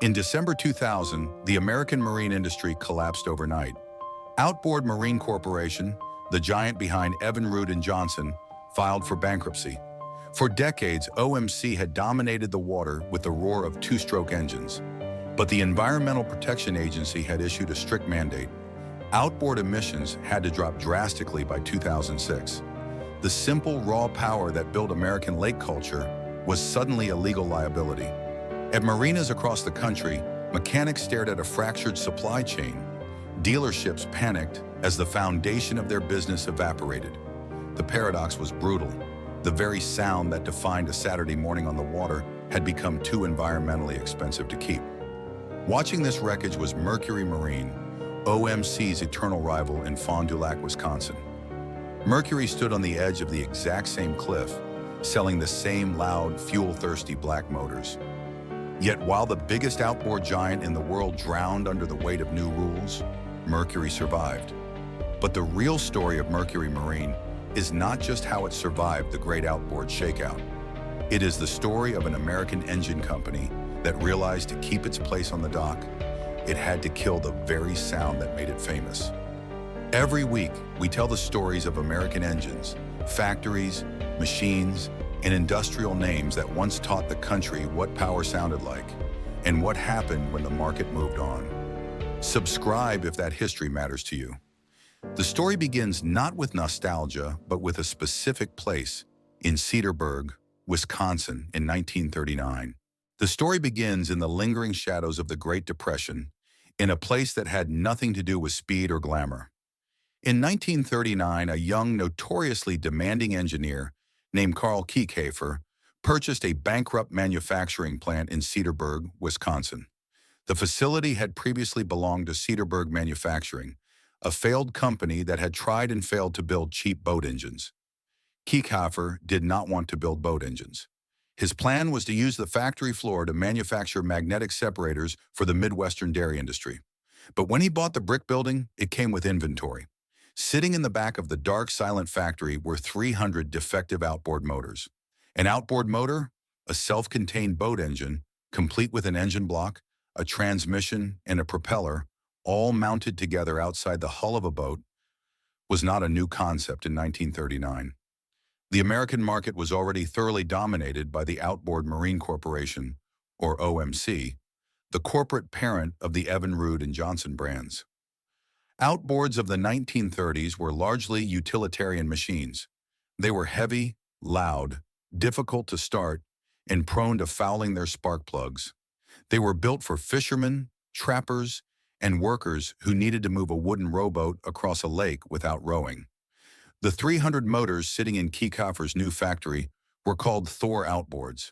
In December 2000, the American marine industry collapsed overnight. Outboard Marine Corporation, the giant behind Evan Root and Johnson, filed for bankruptcy. For decades, OMC had dominated the water with the roar of two-stroke engines. But the Environmental Protection Agency had issued a strict mandate. Outboard emissions had to drop drastically by 2006. The simple, raw power that built American lake culture was suddenly a legal liability. At marinas across the country, mechanics stared at a fractured supply chain. Dealerships panicked as the foundation of their business evaporated. The paradox was brutal. The very sound that defined a Saturday morning on the water had become too environmentally expensive to keep. Watching this wreckage was Mercury Marine, OMC's eternal rival in Fond du Lac, Wisconsin. Mercury stood on the edge of the exact same cliff, selling the same loud, fuel-thirsty black motors. Yet while the biggest outboard giant in the world drowned under the weight of new rules, Mercury survived. But the real story of Mercury Marine is not just how it survived the great outboard shakeout. It is the story of an American engine company that realized to keep its place on the dock, it had to kill the very sound that made it famous. Every week, we tell the stories of American engines, factories, machines, and industrial names that once taught the country what power sounded like and what happened when the market moved on. Subscribe if that history matters to you. The story begins not with nostalgia, but with a specific place in Cedarburg, Wisconsin in 1939. The story begins in the lingering shadows of the Great Depression, in a place that had nothing to do with speed or glamour. In 1939, a young, notoriously demanding engineer named Carl Kiekhaefer purchased a bankrupt manufacturing plant in Cedarburg, Wisconsin. The facility had previously belonged to Cedarburg Manufacturing, a failed company that had tried and failed to build cheap boat engines. Kiekhaefer did not want to build boat engines. His plan was to use the factory floor to manufacture magnetic separators for the Midwestern dairy industry. But when he bought the brick building, it came with inventory. Sitting in the back of the dark, silent factory were 300 defective outboard motors. An outboard motor, a self-contained boat engine, complete with an engine block, a transmission, and a propeller, all mounted together outside the hull of a boat, was not a new concept in 1939. The American market was already thoroughly dominated by the Outboard Marine Corporation, or OMC, the corporate parent of the Evan Root and Johnson brands. Outboards of the 1930s were largely utilitarian machines. They were heavy, loud, difficult to start, and prone to fouling their spark plugs. They were built for fishermen, trappers, and workers who needed to move a wooden rowboat across a lake without rowing. The 300 motors sitting in Kiekhaefer's new factory were called Thor outboards.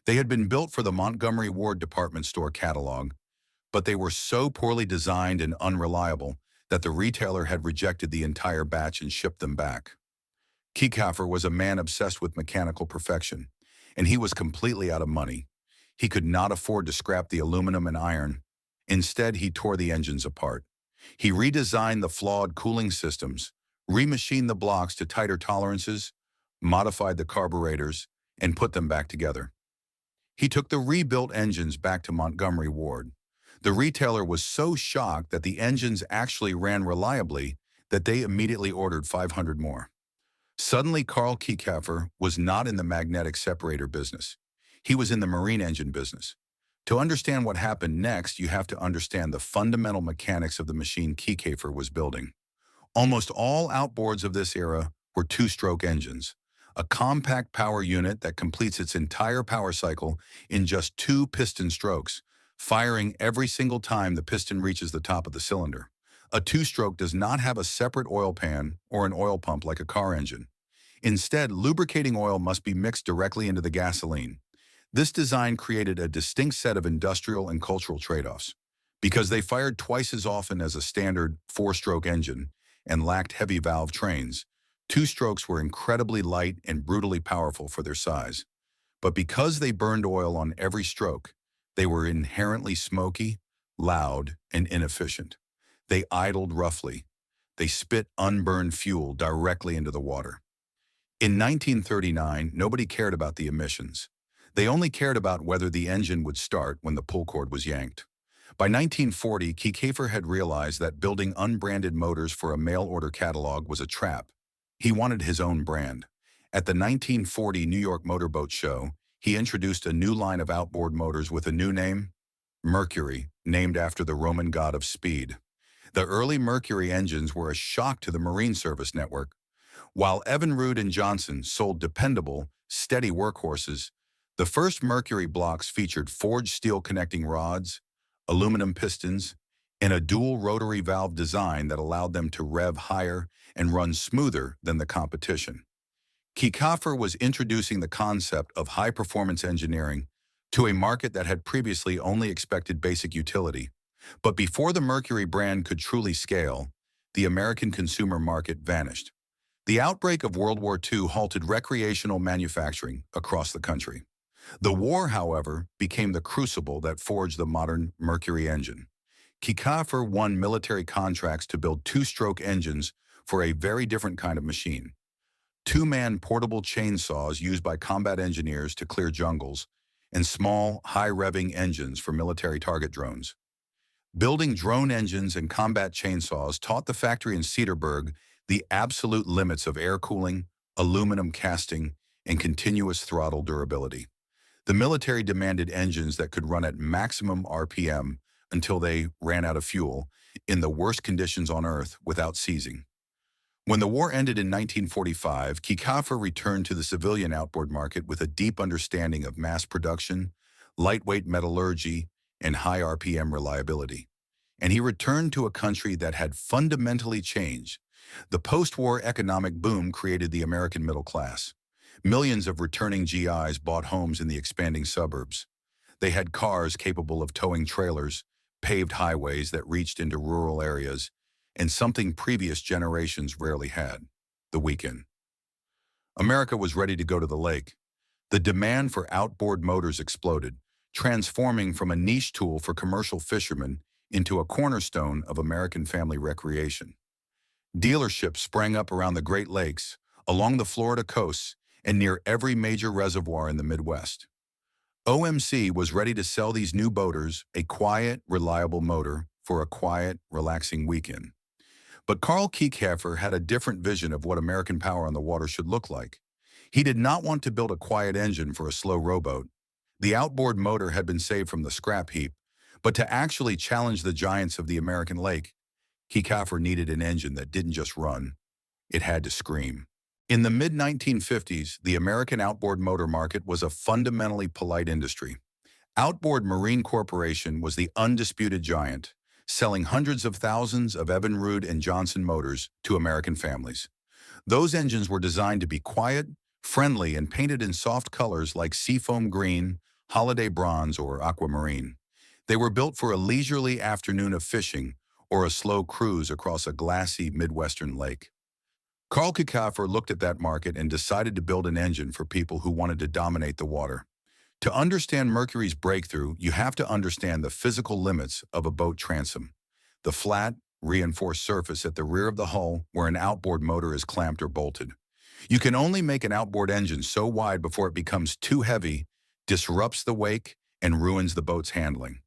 They had been built for the Montgomery Ward department store catalog, but they were so poorly designed and unreliable that the retailer had rejected the entire batch and shipped them back. Kiekhaefer was a man obsessed with mechanical perfection, and he was completely out of money. He could not afford to scrap the aluminum and iron. Instead, he tore the engines apart. He redesigned the flawed cooling systems, remachined the blocks to tighter tolerances, modified the carburetors, and put them back together. He took the rebuilt engines back to Montgomery Ward. The retailer was so shocked that the engines actually ran reliably that they immediately ordered 500 more. Suddenly, Carl Kiekhaefer was not in the magnetic separator business. He was in the marine engine business. To understand what happened next, you have to understand the fundamental mechanics of the machine Kiekhaefer was building. Almost all outboards of this era were two-stroke engines, a compact power unit that completes its entire power cycle in just 2 piston strokes, firing every single time the piston reaches the top of the cylinder. A two-stroke does not have a separate oil pan or an oil pump like a car engine. Instead, lubricating oil must be mixed directly into the gasoline. This design created a distinct set of industrial and cultural trade-offs. Because they fired twice as often as a standard 4-stroke engine and lacked heavy valve trains, two-strokes were incredibly light and brutally powerful for their size. But because they burned oil on every stroke, they were inherently smoky, loud, and inefficient. They idled roughly. They spit unburned fuel directly into the water. In 1939, nobody cared about the emissions. They only cared about whether the engine would start when the pull cord was yanked. By 1940, Kiefer had realized that building unbranded motors for a mail-order catalog was a trap. He wanted his own brand. At the 1940 New York Motorboat Show, he introduced a new line of outboard motors with a new name, Mercury, named after the Roman god of speed. The early Mercury engines were a shock to the Marine Service network. While Evinrude and Johnson sold dependable, steady workhorses, the first Mercury blocks featured forged steel connecting rods, aluminum pistons, and a dual rotary valve design that allowed them to rev higher and run smoother than the competition. Kiefer was introducing the concept of high-performance engineering to a market that had previously only expected basic utility. But before the Mercury brand could truly scale, the American consumer market vanished. The outbreak of World War II halted recreational manufacturing across the country. The war, however, became the crucible that forged the modern Mercury engine. Kiefer won military contracts to build two-stroke engines for a very different kind of machine. Two-man portable chainsaws used by combat engineers to clear jungles, and small, high-revving engines for military target drones. Building drone engines and combat chainsaws taught the factory in Cedarburg the absolute limits of air cooling, aluminum casting, and continuous throttle durability. The military demanded engines that could run at maximum RPM until they ran out of fuel, in the worst conditions on Earth, without seizing. When the war ended in 1945, Kiefer returned to the civilian outboard market with a deep understanding of mass production, lightweight metallurgy, and high RPM reliability. And he returned to a country that had fundamentally changed. The post-war economic boom created the American middle class. Millions of returning GIs bought homes in the expanding suburbs. They had cars capable of towing trailers, paved highways that reached into rural areas, and something previous generations rarely had, the weekend. America was ready to go to the lake. The demand for outboard motors exploded, transforming from a niche tool for commercial fishermen into a cornerstone of American family recreation. Dealerships sprang up around the Great Lakes, along the Florida coasts, and near every major reservoir in the Midwest. OMC was ready to sell these new boaters a quiet, reliable motor for a quiet, relaxing weekend. But Carl Kiefer had a different vision of what American power on the water should look like. He did not want to build a quiet engine for a slow rowboat. The outboard motor had been saved from the scrap heap, but to actually challenge the giants of the American lake, Kiefer needed an engine that didn't just run, it had to scream. In the mid-1950s, the American outboard motor market was a fundamentally polite industry. Outboard Marine Corporation was the undisputed giant, selling hundreds of thousands of Evinrude and Johnson motors to American families. Those engines were designed to be quiet, friendly, and painted in soft colors like seafoam green, holiday bronze, or aquamarine. They were built for a leisurely afternoon of fishing or a slow cruise across a glassy Midwestern lake. Carl Kiefer looked at that market and decided to build an engine for people who wanted to dominate the water. To understand Mercury's breakthrough, you have to understand the physical limits of a boat transom. The flat, reinforced surface at the rear of the hull where an outboard motor is clamped or bolted. You can only make an outboard engine so wide before it becomes too heavy, disrupts the wake, and ruins the boat's handling.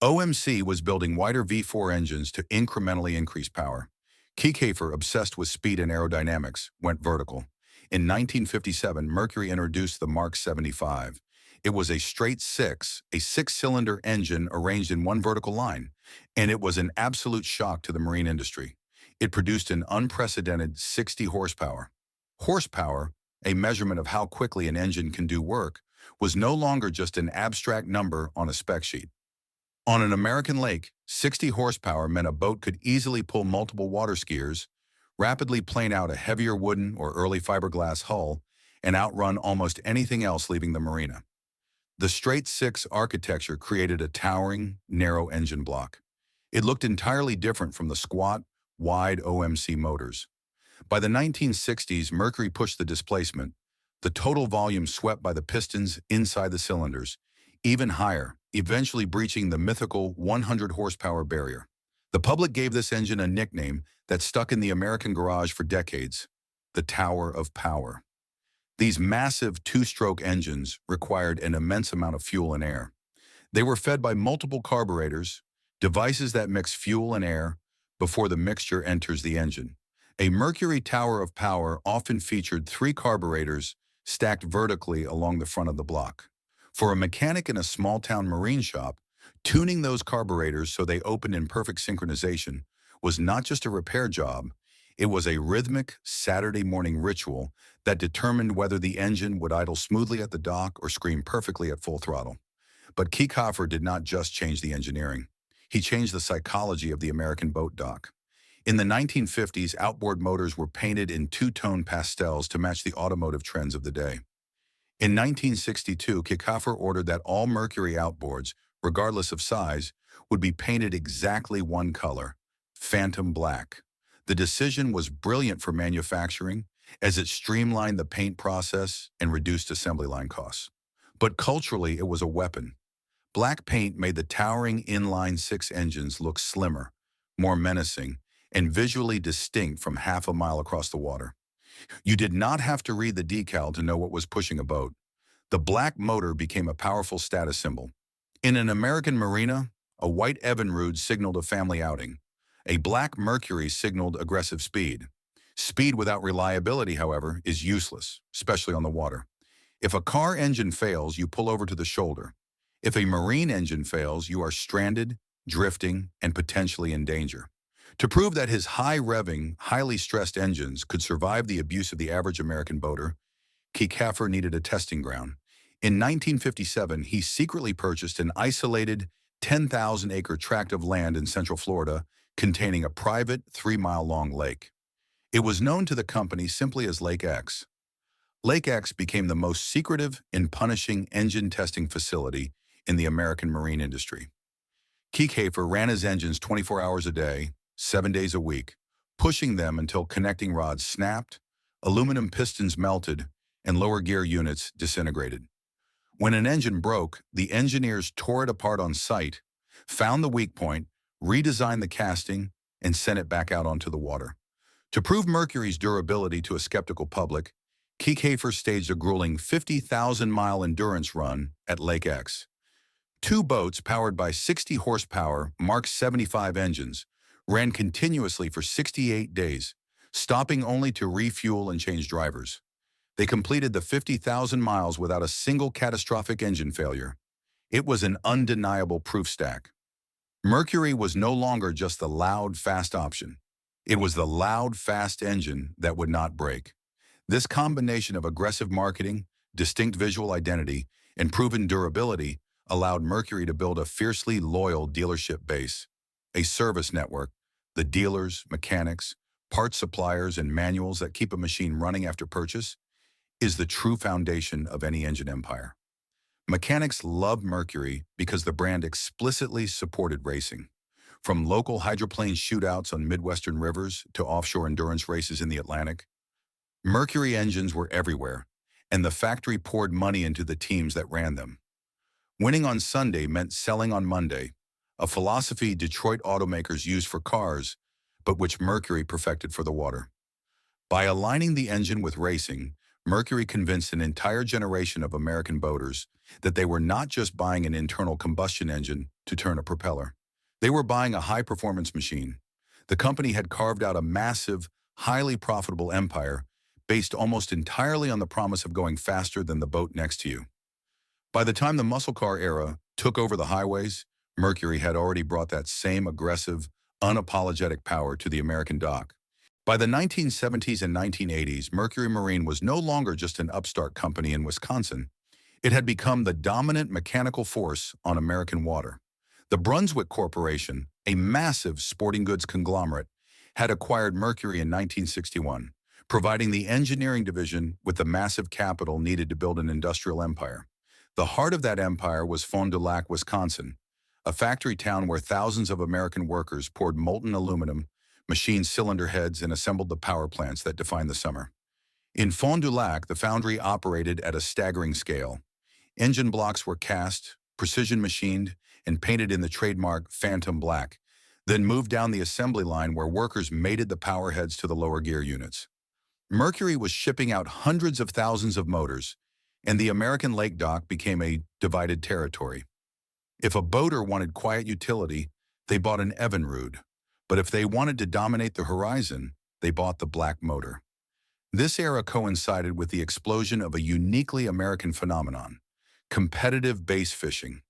OMC was building wider V4 engines to incrementally increase power. Kiefer, obsessed with speed and aerodynamics, went vertical. In 1957, Mercury introduced the Mark 75. It was a straight six, a six-cylinder engine arranged in one vertical line, and it was an absolute shock to the marine industry. It produced an unprecedented 60 horsepower. Horsepower, a measurement of how quickly an engine can do work, was no longer just an abstract number on a spec sheet. On an American lake, 60 horsepower meant a boat could easily pull multiple water skiers, rapidly plane out a heavier wooden or early fiberglass hull, and outrun almost anything else leaving the marina. The straight six architecture created a towering, narrow engine block. It looked entirely different from the squat, wide OMC motors. By the 1960s, Mercury pushed the displacement, the total volume swept by the pistons inside the cylinders, even higher, eventually breaching the mythical 100 horsepower barrier. The public gave this engine a nickname that stuck in the American garage for decades: the Tower of Power. These massive two-stroke engines required an immense amount of fuel and air. They were fed by multiple carburetors, devices that mix fuel and air before the mixture enters the engine. A Mercury tower of power often featured three carburetors stacked vertically along the front of the block. For a mechanic in a small-town marine shop, tuning those carburetors so they opened in perfect synchronization was not just a repair job, it was a rhythmic Saturday morning ritual that determined whether the engine would idle smoothly at the dock or scream perfectly at full throttle. But Kieckhofer did not just change the engineering. He changed the psychology of the American boat dock. In the 1950s, outboard motors were painted in two-tone pastels to match the automotive trends of the day. In 1962, Kieckhofer ordered that all Mercury outboards, regardless of size, would be painted exactly one color, phantom black. The decision was brilliant for manufacturing, as it streamlined the paint process and reduced assembly line costs. But culturally, it was a weapon. Black paint made the towering inline-six engines look slimmer, more menacing, and visually distinct from half a mile across the water. You did not have to read the decal to know what was pushing a boat. The black motor became a powerful status symbol. In an American marina, a white Evinrude signaled a family outing. A black Mercury signaled aggressive speed. Speed without reliability, however, is useless, especially on the water. If a car engine fails, you pull over to the shoulder. If a marine engine fails, you are stranded, drifting, and potentially in danger. To prove that his high-revving, highly stressed engines could survive the abuse of the average American boater, Kieckhofer needed a testing ground. In 1957, he secretly purchased an isolated 10,000-acre tract of land in Central Florida containing a private 3-mile-long lake. It was known to the company simply as Lake X. Lake X became the most secretive and punishing engine testing facility in the American marine industry. Kieckhofer ran his engines 24 hours a day, 7 days a week, pushing them until connecting rods snapped, aluminum pistons melted, and lower gear units disintegrated. When an engine broke, the engineers tore it apart on site, found the weak point, redesigned the casting, and sent it back out onto the water. To prove Mercury's durability to a skeptical public, Kieckhofer staged a grueling 50,000-mile endurance run at Lake X. Two boats powered by 60 horsepower Mark 75 engines ran continuously for 68 days, stopping only to refuel and change drivers. They completed the 50,000 miles without a single catastrophic engine failure. It was an undeniable proof stack. Mercury was no longer just the loud, fast option. It was the loud, fast engine that would not break. This combination of aggressive marketing, distinct visual identity, and proven durability allowed Mercury to build a fiercely loyal dealership base. A service network, the dealers, mechanics, parts suppliers, and manuals that keep a machine running after purchase, is the true foundation of any engine empire. Mechanics love Mercury because the brand explicitly supported racing. From local hydroplane shootouts on Midwestern rivers to offshore endurance races in the Atlantic, Mercury engines were everywhere, and the factory poured money into the teams that ran them. Winning on Sunday meant selling on Monday, a philosophy Detroit automakers used for cars, but which Mercury perfected for the water. By aligning the engine with racing, Mercury convinced an entire generation of American boaters that they were not just buying an internal combustion engine to turn a propeller. They were buying a high-performance machine. The company had carved out a massive, highly profitable empire based almost entirely on the promise of going faster than the boat next to you. By the time the muscle car era took over the highways, Mercury had already brought that same aggressive, unapologetic power to the American dock. By the 1970s and 1980s, Mercury Marine was no longer just an upstart company in Wisconsin. It had become the dominant mechanical force on American water. The Brunswick Corporation, a massive sporting goods conglomerate, had acquired Mercury in 1961, providing the engineering division with the massive capital needed to build an industrial empire. The heart of that empire was Fond du Lac, Wisconsin, a factory town where thousands of American workers poured molten aluminum, machined cylinder heads, and assembled the power plants that defined the summer. In Fond du Lac, the foundry operated at a staggering scale. Engine blocks were cast, precision machined, and painted in the trademark Phantom Black, then moved down the assembly line where workers mated the power heads to the lower gear units. Mercury was shipping out hundreds of thousands of motors, and the American lake dock became a divided territory. If a boater wanted quiet utility, they bought an Evinrude. But if they wanted to dominate the horizon, they bought the black motor. This era coincided with the explosion of a uniquely American phenomenon, competitive bass fishing.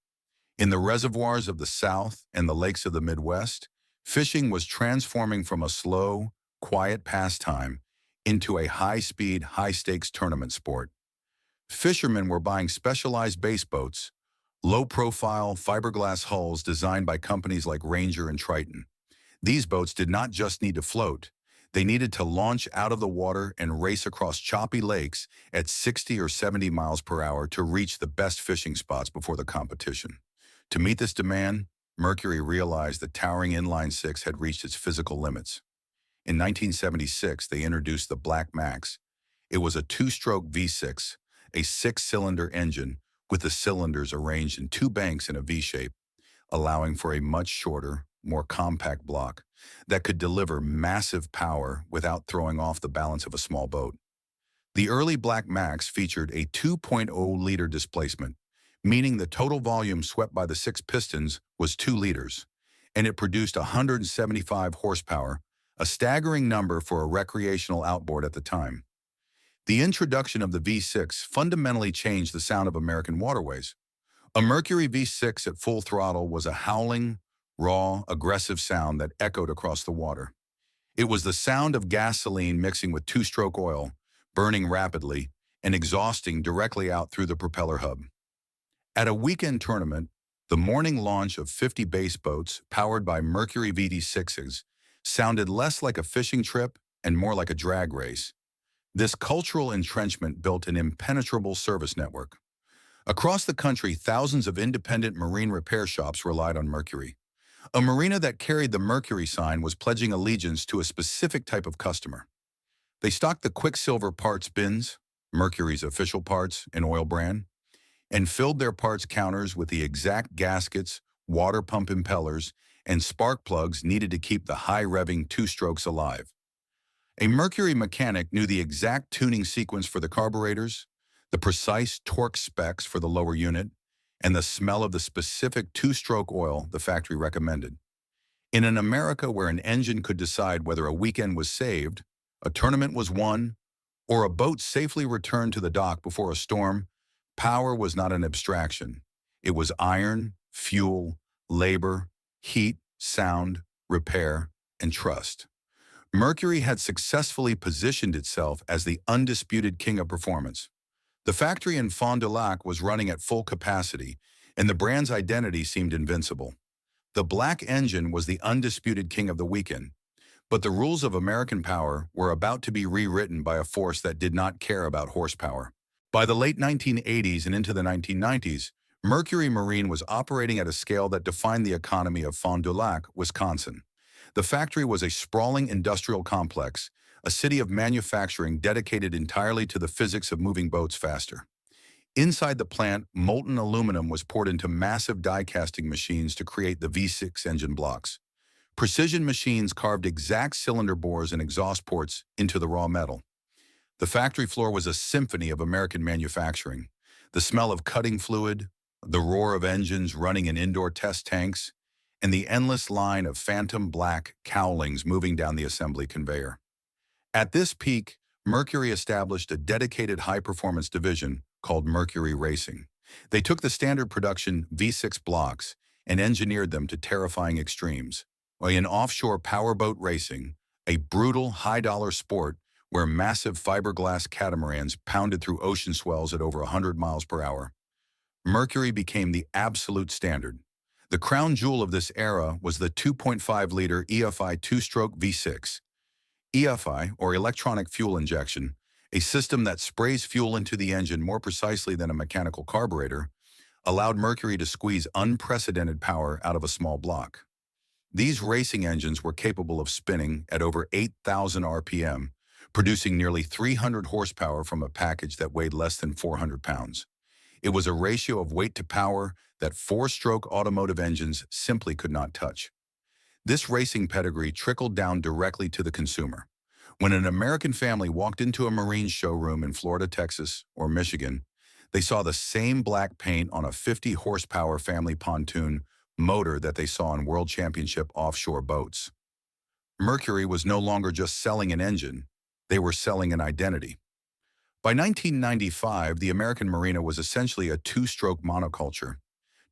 In the reservoirs of the South and the lakes of the Midwest, fishing was transforming from a slow, quiet pastime into a high-speed, high-stakes tournament sport. Fishermen were buying specialized bass boats, low-profile fiberglass hulls designed by companies like Ranger and Triton. These boats did not just need to float. They needed to launch out of the water and race across choppy lakes at 60 or 70 miles per hour to reach the best fishing spots before the competition. To meet this demand, Mercury realized that towering inline six had reached its physical limits. In 1976, they introduced the Black Max. It was a two-stroke V6, a six-cylinder engine with the cylinders arranged in two banks in a V shape, allowing for a much shorter, more compact block that could deliver massive power without throwing off the balance of a small boat. The early Black Max featured a 2.0-liter displacement, meaning the total volume swept by the six pistons was 2 liters, and it produced 175 horsepower, a staggering number for a recreational outboard at the time. The introduction of the V6 fundamentally changed the sound of American waterways. A Mercury V6 at full throttle was a howling, raw, aggressive sound that echoed across the water. It was the sound of gasoline mixing with two-stroke oil, burning rapidly, and exhausting directly out through the propeller hub. At a weekend tournament, the morning launch of 50 bass boats powered by Mercury VD6s sounded less like a fishing trip and more like a drag race. This cultural entrenchment built an impenetrable service network. Across the country, thousands of independent marine repair shops relied on Mercury. A marina that carried the Mercury sign was pledging allegiance to a specific type of customer. They stocked the Quicksilver parts bins, Mercury's official parts and oil brand, and filled their parts counters with the exact gaskets, water pump impellers, and spark plugs needed to keep the high-revving two-strokes alive. A Mercury mechanic knew the exact tuning sequence for the carburetors, the precise torque specs for the lower unit, and the smell of the specific two-stroke oil the factory recommended. In an America where an engine could decide whether a weekend was saved, a tournament was won, or a boat safely returned to the dock before a storm, power was not an abstraction. It was iron, fuel, labor, heat, sound, repair, and trust. Mercury had successfully positioned itself as the undisputed king of performance. The factory in Fond du Lac was running at full capacity, and the brand's identity seemed invincible. The black engine was the undisputed king of the weekend, but the rules of American power were about to be rewritten by a force that did not care about horsepower. By the late 1980s and into the 1990s, Mercury Marine was operating at a scale that defined the economy of Fond du Lac, Wisconsin. The factory was a sprawling industrial complex, a city of manufacturing dedicated entirely to the physics of moving boats faster. Inside the plant, molten aluminum was poured into massive die-casting machines to create the V6 engine blocks. Precision machines carved exact cylinder bores and exhaust ports into the raw metal. The factory floor was a symphony of American manufacturing. The smell of cutting fluid, the roar of engines running in indoor test tanks, and the endless line of phantom black cowlings moving down the assembly conveyor. At this peak, Mercury established a dedicated high-performance division called Mercury Racing. They took the standard production V6 blocks and engineered them to terrifying extremes. In offshore powerboat racing, a brutal, high-dollar sport where massive fiberglass catamarans pounded through ocean swells at over 100 miles per hour, Mercury became the absolute standard. The crown jewel of this era was the 2.5-liter EFI two-stroke V6. EFI, or electronic fuel injection, a system that sprays fuel into the engine more precisely than a mechanical carburetor, allowed Mercury to squeeze unprecedented power out of a small block. These racing engines were capable of spinning at over 8,000 RPM, producing nearly 300 horsepower from a package that weighed less than 400 pounds. It was a ratio of weight to power that four-stroke automotive engines simply could not touch. This racing pedigree trickled down directly to the consumer. When an American family walked into a marine showroom in Florida, Texas, or Michigan, they saw the same black paint on a 50-horsepower family pontoon motor that they saw on World Championship offshore boats. Mercury was no longer just selling an engine, they were selling an identity. By 1995, the American Marina was essentially a two-stroke monoculture,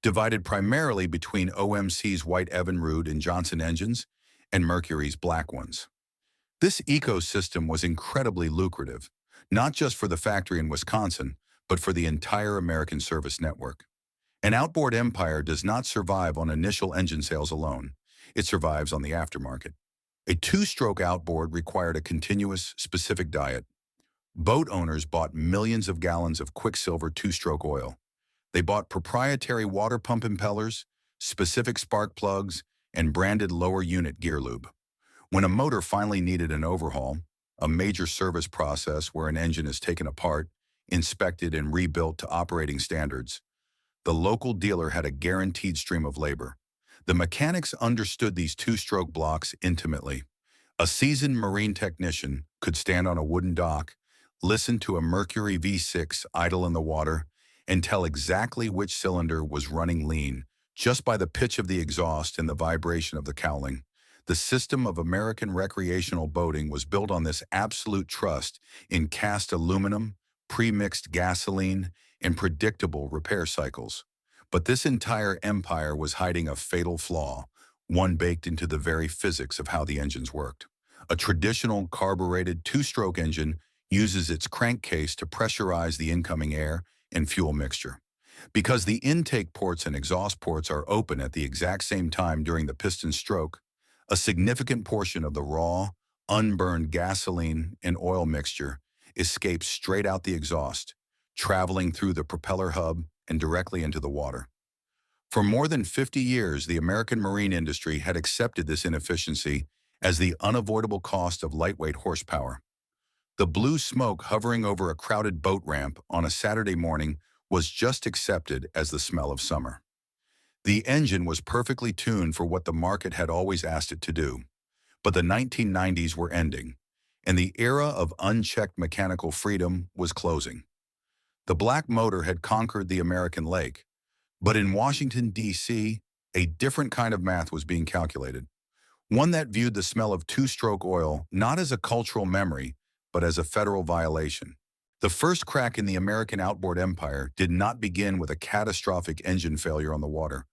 divided primarily between OMC's white Evinrude and Johnson engines and Mercury's black ones. This ecosystem was incredibly lucrative, not just for the factory in Wisconsin, but for the entire American service network. An outboard empire does not survive on initial engine sales alone. It survives on the aftermarket. A two-stroke outboard required a continuous, specific diet. Boat owners bought millions of gallons of Quicksilver two-stroke oil. They bought proprietary water pump impellers, specific spark plugs, and branded lower unit gear lube. When a motor finally needed an overhaul, a major service process where an engine is taken apart, inspected, and rebuilt to operating standards, the local dealer had a guaranteed stream of labor. The mechanics understood these two-stroke blocks intimately. A seasoned marine technician could stand on a wooden dock, listen to a Mercury V6 idle in the water, and tell exactly which cylinder was running lean, just by the pitch of the exhaust and the vibration of the cowling. The system of American recreational boating was built on this absolute trust in cast aluminum, pre-mixed gasoline, and predictable repair cycles. But this entire empire was hiding a fatal flaw, one baked into the very physics of how the engines worked. A traditional carbureted two-stroke engine uses its crankcase to pressurize the incoming air and fuel mixture. Because the intake ports and exhaust ports are open at the exact same time during the piston stroke, a significant portion of the raw, unburned gasoline and oil mixture escapes straight out the exhaust, traveling through the propeller hub and directly into the water. For more than 50 years, the American marine industry had accepted this inefficiency as the unavoidable cost of lightweight horsepower. The blue smoke hovering over a crowded boat ramp on a Saturday morning was just accepted as the smell of summer. The engine was perfectly tuned for what the market had always asked it to do. But the 1990s were ending, and the era of unchecked mechanical freedom was closing. The black motor had conquered the American lake, but in Washington, D.C., a different kind of math was being calculated, one that viewed the smell of two-stroke oil not as a cultural memory, but as a federal violation. The first crack in the American outboard empire did not begin with a catastrophic engine failure on the water,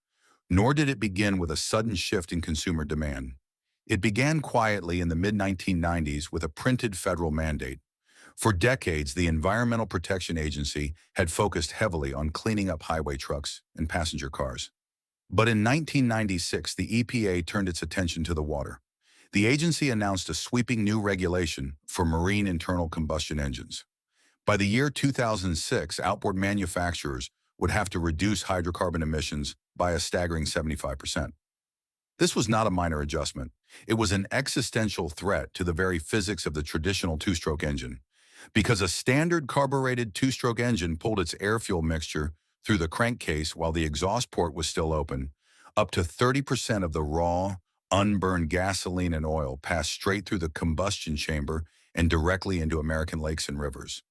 nor did it begin with a sudden shift in consumer demand. It began quietly in the mid-1990s with a printed federal mandate. For decades, the Environmental Protection Agency had focused heavily on cleaning up highway trucks and passenger cars. But in 1996, the EPA turned its attention to the water. The agency announced a sweeping new regulation for marine internal combustion engines. By the year 2006, outboard manufacturers would have to reduce hydrocarbon emissions by a staggering 75%. This was not a minor adjustment. It was an existential threat to the very physics of the traditional two-stroke engine. Because a standard carbureted two-stroke engine pulled its air-fuel mixture through the crankcase while the exhaust port was still open, up to 30% of the raw, unburned gasoline and oil passed straight through the combustion chamber and directly into American lakes and rivers.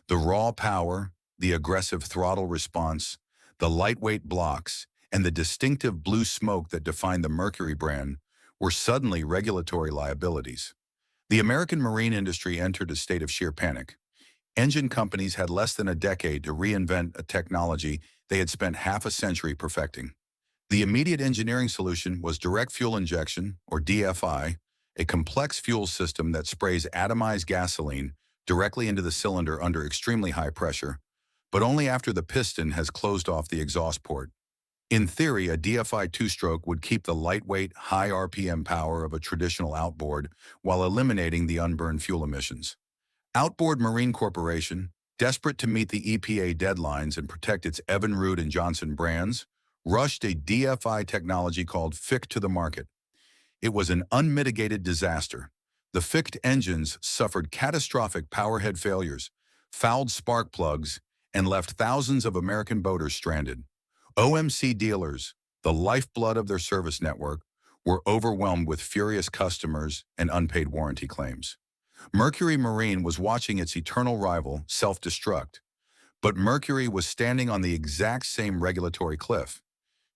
The raw power, the aggressive throttle response, the lightweight blocks, and the distinctive blue smoke that defined the Mercury brand were suddenly regulatory liabilities. The American marine industry entered a state of sheer panic. Engine companies had less than a decade to reinvent a technology they had spent half a century perfecting. The immediate engineering solution was direct fuel injection, or DFI, a complex fuel system that sprays atomized gasoline directly into the cylinder under extremely high pressure, but only after the piston has closed off the exhaust port. In theory, a DFI two-stroke would keep the lightweight, high RPM power of a traditional outboard while eliminating the unburned fuel emissions. Outboard Marine Corporation, desperate to meet the EPA deadlines and protect its Evinrude and Johnson brands, rushed a DFI technology called FIC to the market. It was an unmitigated disaster. The FIC engines suffered catastrophic powerhead failures, fouled spark plugs, and left thousands of American boaters stranded. OMC dealers, the lifeblood of their service network, were overwhelmed with furious customers and unpaid warranty claims. Mercury Marine was watching its eternal rival self-destruct, but Mercury was standing on the exact same regulatory cliff.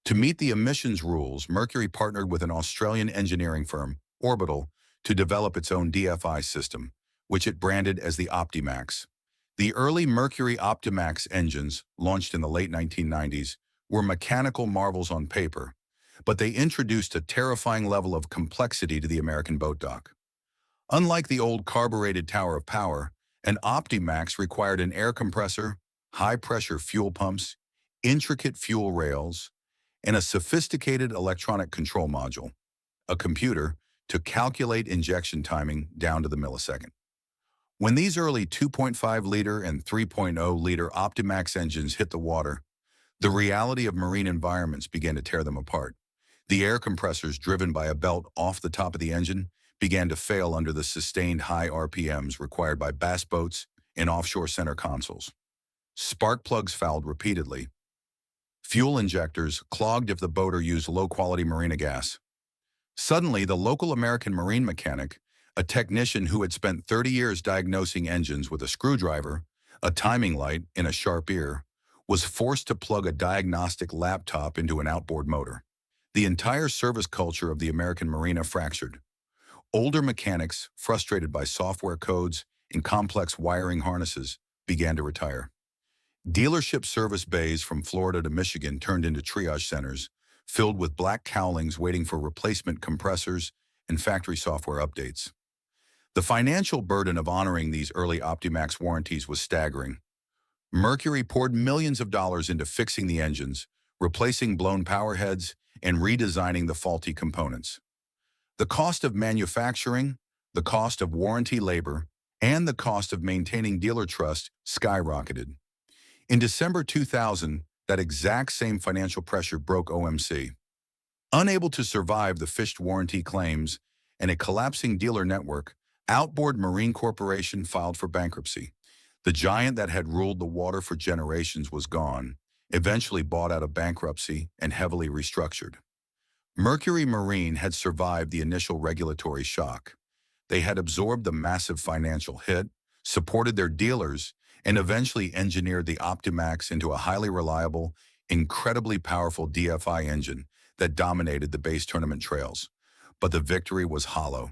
To meet the emissions rules, Mercury partnered with an Australian engineering firm, Orbital, to develop its own DFI system, which it branded as the Optimax. The early Mercury Optimax engines, launched in the late 1990s, were mechanical marvels on paper, but they introduced a terrifying level of complexity to the American boat dock. Unlike the old carbureted tower of power, an Optimax required an air compressor, high-pressure fuel pumps, intricate fuel rails, and a sophisticated electronic control module, a computer, to calculate injection timing down to the millisecond. When these early 2.5-liter and 3.0-liter Optimax engines hit the water, the reality of marine environments began to tear them apart. The air compressors driven by a belt off the top of the engine began to fail under the sustained high RPMs required by bass boats and offshore center consoles. Spark plugs fouled repeatedly. Fuel injectors clogged if the boater used low-quality marina gas. Suddenly, the local American marine mechanic, a technician who had spent 30 years diagnosing engines with a screwdriver, a timing light, and a sharp ear, was forced to plug a diagnostic laptop into an outboard motor. The entire service culture of the American marina fractured. Older mechanics, frustrated by software codes and complex wiring harnesses, began to retire. Dealership service bays from Florida to Michigan turned into triage centers, filled with black cowlings waiting for replacement compressors and factory software updates. The financial burden of honoring these early Optimax warranties was staggering. Mercury poured millions of dollars into fixing the engines, replacing blown power heads, and redesigning the faulty components. The cost of manufacturing, the cost of warranty labor, and the cost of maintaining dealer trust skyrocketed. In December 2000, that exact same financial pressure broke OMC. Unable to survive the fished warranty claims and a collapsing dealer network, Outboard Marine Corporation filed for bankruptcy. The giant that had ruled the water for generations was gone, eventually bought out of bankruptcy and heavily restructured. Mercury Marine had survived the initial regulatory shock. They had absorbed the massive financial hit, supported their dealers, and eventually engineered the Optimax into a highly reliable, incredibly powerful DFI engine that dominated the base tournament trails. But the victory was hollow.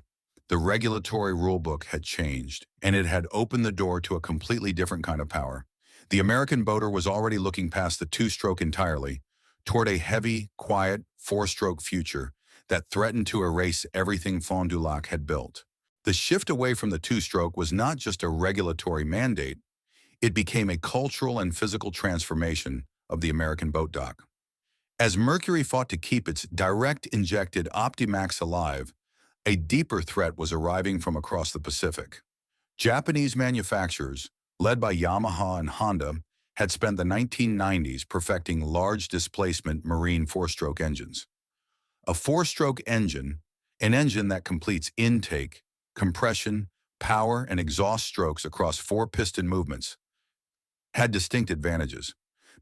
The regulatory rulebook had changed, and it had opened the door to a completely different kind of power. The American boater was already looking past the two-stroke entirely, toward a heavy, quiet, four-stroke future that threatened to erase everything Fond du Lac had built. The shift away from the two-stroke was not just a regulatory mandate, it became a cultural and physical transformation of the American boat dock. As Mercury fought to keep its direct-injected Optimax alive, a deeper threat was arriving from across the Pacific. Japanese manufacturers, led by Yamaha and Honda, had spent the 1990s perfecting large displacement marine four-stroke engines. A four-stroke engine, an engine that completes intake, compression, power, and exhaust strokes across four piston movements, had distinct advantages.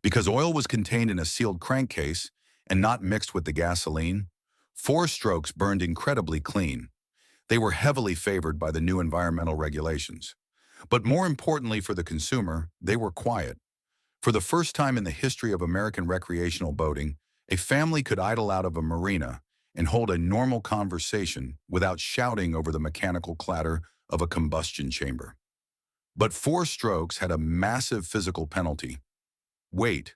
Because oil was contained in a sealed crankcase and not mixed with the gasoline, four strokes burned incredibly clean. They were heavily favored by the new environmental regulations. But more importantly for the consumer, they were quiet. For the first time in the history of American recreational boating, a family could idle out of a marina and hold a normal conversation without shouting over the mechanical clatter of a combustion chamber. But four strokes had a massive physical penalty: weight.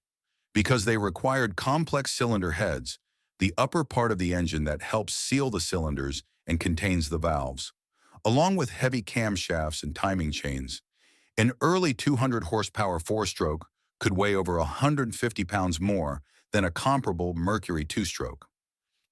Because they required complex cylinder heads, the upper part of the engine that helps seal the cylinders and contains the valves, along with heavy camshafts and timing chains. An early 200 horsepower four-stroke could weigh over 150 pounds more than a comparable Mercury two-stroke.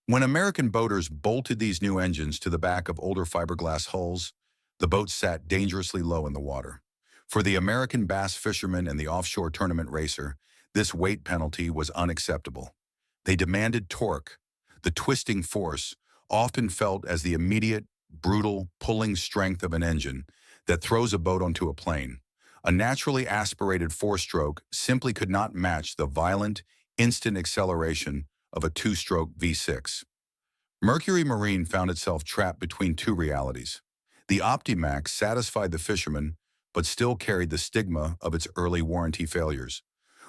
When American boaters bolted these new engines to the back of older fiberglass hulls, the boats sat dangerously low in the water. For the American bass fisherman and the offshore tournament racer, this weight penalty was unacceptable. They demanded torque, the twisting force, often felt as the immediate, brutal, pulling strength of an engine that throws a boat onto a plane. A naturally aspirated four-stroke simply could not match the violent, instant acceleration of a two-stroke V6. Mercury Marine found itself trapped between two realities: The Optimax satisfied the fishermen, but still carried the stigma of its early warranty failures,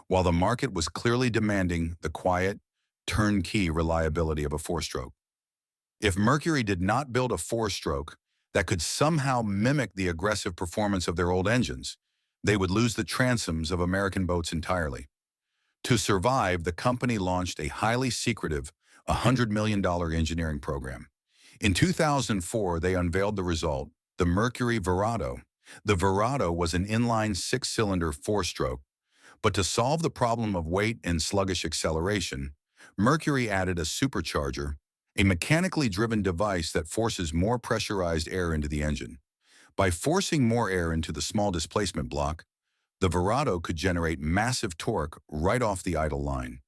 while the market was clearly demanding the quiet, turnkey reliability of a four-stroke. If Mercury did not build a four-stroke that could somehow mimic the aggressive performance of their old engines, they would lose the transoms of American boats entirely. To survive, the company launched a highly secretive $100 million engineering program. In 2004, they unveiled the result, the Mercury Verado. The Verado was an inline six-cylinder four-stroke, but to solve the problem of weight and sluggish acceleration, Mercury added a supercharger, a mechanically driven device that forces more pressurized air into the engine. By forcing more air into the small displacement block, the Verado could generate massive torque right off the idle line.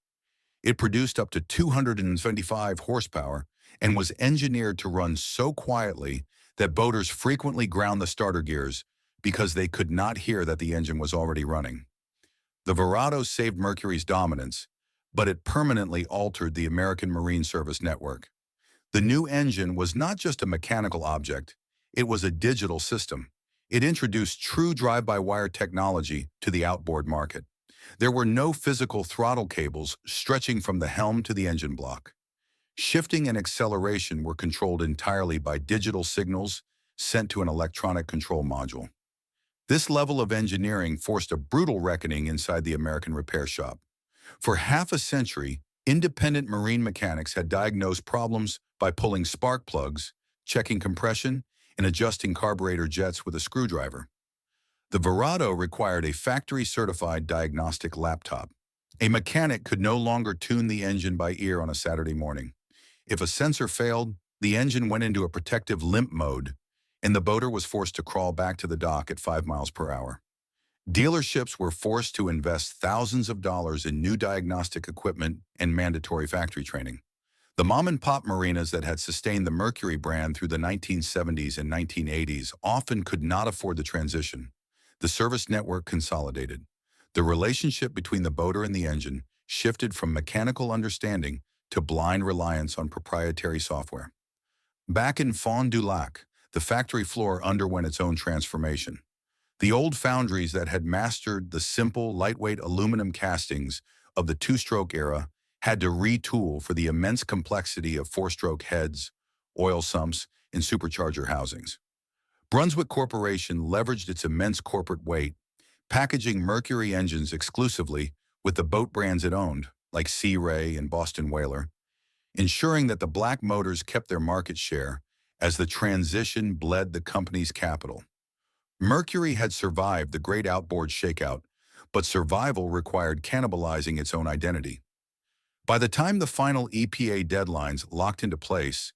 It produced up to 275 horsepower and was engineered to run so quietly that boaters frequently ground the starter gears because they could not hear that the engine was already running. The Verado saved Mercury's dominance, but it permanently altered the American Marine Service network. The new engine was not just a mechanical object, it was a digital system. It introduced true drive-by-wire technology to the outboard market. There were no physical throttle cables stretching from the helm to the engine block. Shifting and acceleration were controlled entirely by digital signals sent to an electronic control module. This level of engineering forced a brutal reckoning inside the American repair shop. For half a century, independent marine mechanics had diagnosed problems by pulling spark plugs, checking compression, and adjusting carburetor jets with a screwdriver. The Verado required a factory-certified diagnostic laptop. A mechanic could no longer tune the engine by ear on a Saturday morning. If a sensor failed, the engine went into a protective limp mode, and the boater was forced to crawl back to the dock at 5 miles per hour. Dealerships were forced to invest thousands of dollars in new diagnostic equipment and mandatory factory training. The mom-and-pop marinas that had sustained the Mercury brand through the 1970s and 1980s often could not afford the transition. The service network consolidated. The relationship between the boater and the engine shifted from mechanical understanding to blind reliance on proprietary software. Back in Fond du Lac, the factory floor underwent its own transformation. The old foundries that had mastered the simple, lightweight aluminum castings of the two-stroke era had to retool for the immense complexity of four-stroke heads, oil sumps, and supercharger housings. Brunswick Corporation leveraged its immense corporate weight, packaging Mercury engines exclusively with the boat brands it owned, like Sea Ray and Boston Whaler, ensuring that the black motors kept their market share as the transition bled the company's capital. Mercury had survived the great outboard shakeout, but survival required cannibalizing its own identity. By the time the final EPA deadlines locked into place,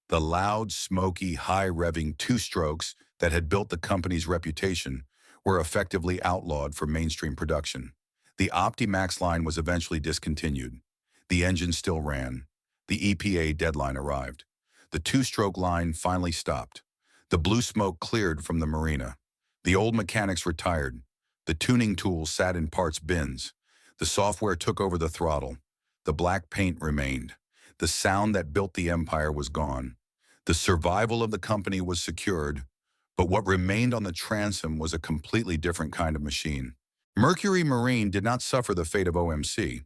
the loud, smoky, high-revving two-strokes that had built the company's reputation were effectively outlawed for mainstream production. The Optimax line was eventually discontinued. The engine still ran. The EPA deadline arrived. The two-stroke line finally stopped. The blue smoke cleared from the marina. The old mechanics retired. The tuning tools sat in parts bins. The software took over the throttle. The black paint remained. The sound that built the empire was gone. The survival of the company was secured, but what remained on the transom was a completely different kind of machine. Mercury Marine did not suffer the fate of OMC.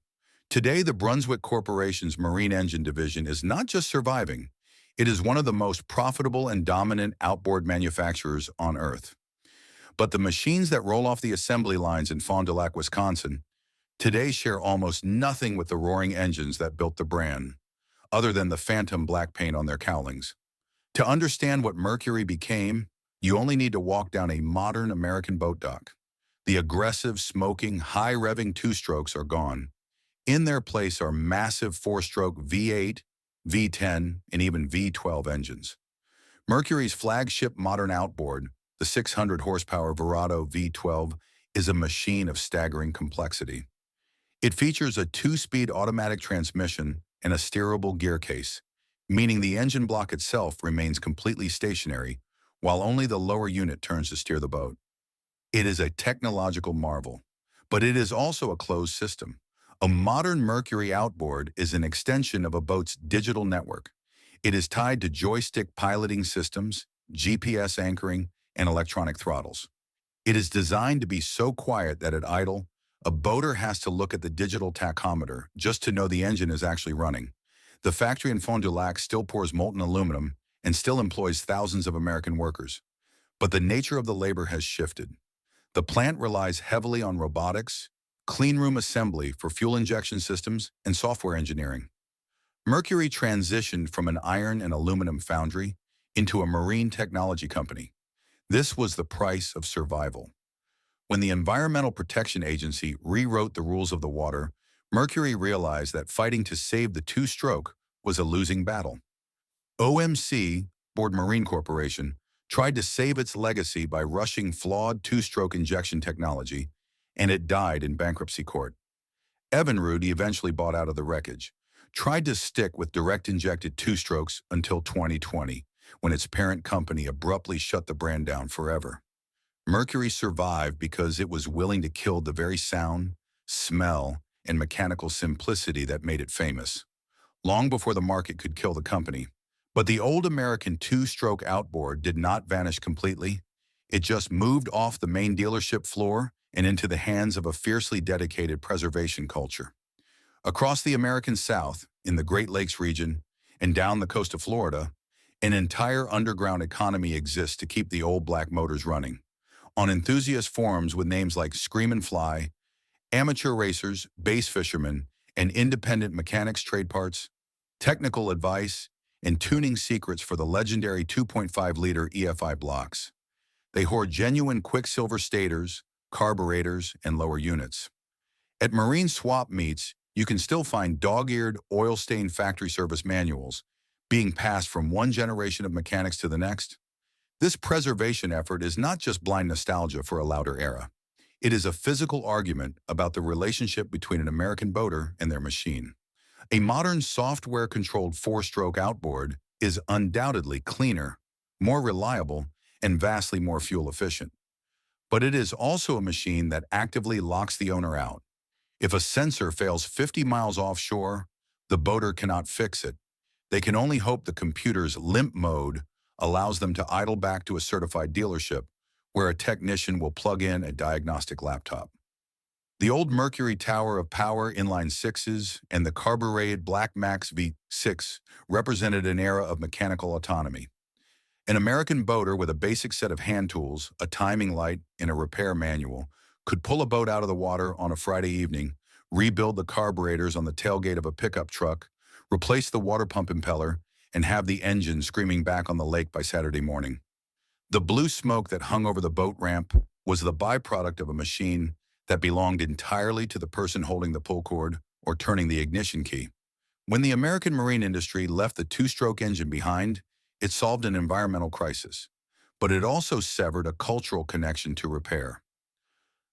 Today, the Brunswick Corporation's marine engine division is not just surviving, it is one of the most profitable and dominant outboard manufacturers on Earth. But the machines that roll off the assembly lines in Fond du Lac, Wisconsin, today share almost nothing with the roaring engines that built the brand, other than the phantom black paint on their cowlings. To understand what Mercury became, you only need to walk down a modern American boat dock. The aggressive, smoking, high-revving two-strokes are gone. In their place are massive four-stroke V8, V10, and even V12 engines. Mercury's flagship modern outboard, the 600-horsepower Verado V12, is a machine of staggering complexity. It features a two-speed automatic transmission and a steerable gear case, meaning the engine block itself remains completely stationary, while only the lower unit turns to steer the boat. It is a technological marvel, but it is also a closed system. A modern Mercury outboard is an extension of a boat's digital network. It is tied to joystick piloting systems, GPS anchoring, and electronic throttles. It is designed to be so quiet that at idle, a boater has to look at the digital tachometer just to know the engine is actually running. The factory in Fond du Lac still pours molten aluminum and still employs thousands of American workers. But the nature of the labor has shifted. The plant relies heavily on robotics, clean room assembly for fuel injection systems, and software engineering. Mercury transitioned from an iron and aluminum foundry into a marine technology company. This was the price of survival. When the Environmental Protection Agency rewrote the rules of the water, Mercury realized that fighting to save the two-stroke was a losing battle. OMC, Outboard Marine Corporation, tried to save its legacy by rushing flawed two-stroke injection technology, and it died in bankruptcy court. Evinrude eventually bought out of the wreckage, tried to stick with direct-injected two-strokes until 2020, when its parent company abruptly shut the brand down forever. Mercury survived because it was willing to kill the very sound, smell, and mechanical simplicity that made it famous, long before the market could kill the company. But the old American two-stroke outboard did not vanish completely. It just moved off the main dealership floor and into the hands of a fiercely dedicated preservation culture. Across the American South, in the Great Lakes region, and down the coast of Florida, an entire underground economy exists to keep the old black motors running. On enthusiast forums with names like Scream & Fly, amateur racers, bass fishermen, and independent mechanics trade parts, technical advice, and tuning secrets for the legendary 2.5-liter EFI blocks. They hoard genuine quicksilver stators, carburetors, and lower units. At marine swap meets, you can still find dog-eared, oil-stained factory service manuals being passed from one generation of mechanics to the next. This preservation effort is not just blind nostalgia for a louder era. It is a physical argument about the relationship between an American boater and their machine. A modern software-controlled four-stroke outboard is undoubtedly cleaner, more reliable, and vastly more fuel efficient. But it is also a machine that actively locks the owner out. If a sensor fails 50 miles offshore, the boater cannot fix it. They can only hope the computer's limp mode allows them to idle back to a certified dealership where a technician will plug in a diagnostic laptop. The old Mercury Tower of Power inline sixes and the carbureted Black Max V6 represented an era of mechanical autonomy. An American boater with a basic set of hand tools, a timing light, and a repair manual could pull a boat out of the water on a Friday evening, rebuild the carburetors on the tailgate of a pickup truck, replace the water pump impeller, and have the engine screaming back on the lake by Saturday morning. The blue smoke that hung over the boat ramp was the byproduct of a machine that belonged entirely to the person holding the pull cord or turning the ignition key. When the American marine industry left the two-stroke engine behind, it solved an environmental crisis, but it also severed a cultural connection to repair.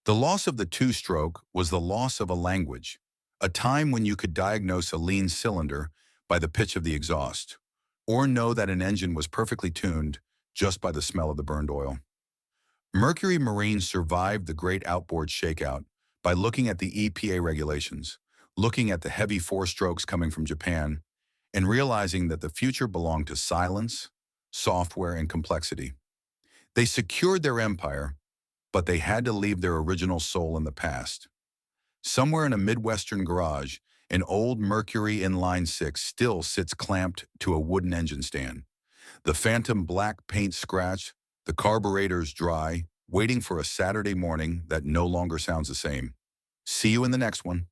The loss of the two-stroke was the loss of a language, a time when you could diagnose a lean cylinder by the pitch of the exhaust, or know that an engine was perfectly tuned just by the smell of the burned oil. Mercury Marine survived the great outboard shakeout by looking at the EPA regulations, looking at the heavy four-strokes coming from Japan, and realizing that the future belonged to silence, software, and complexity. They secured their empire, but they had to leave their original soul in the past. Somewhere in a Midwestern garage, an old Mercury Inline 6 still sits clamped to a wooden engine stand. The phantom black paint scratch, the carburetors dry, waiting for a Saturday morning that no longer sounds the same. See you in the next one.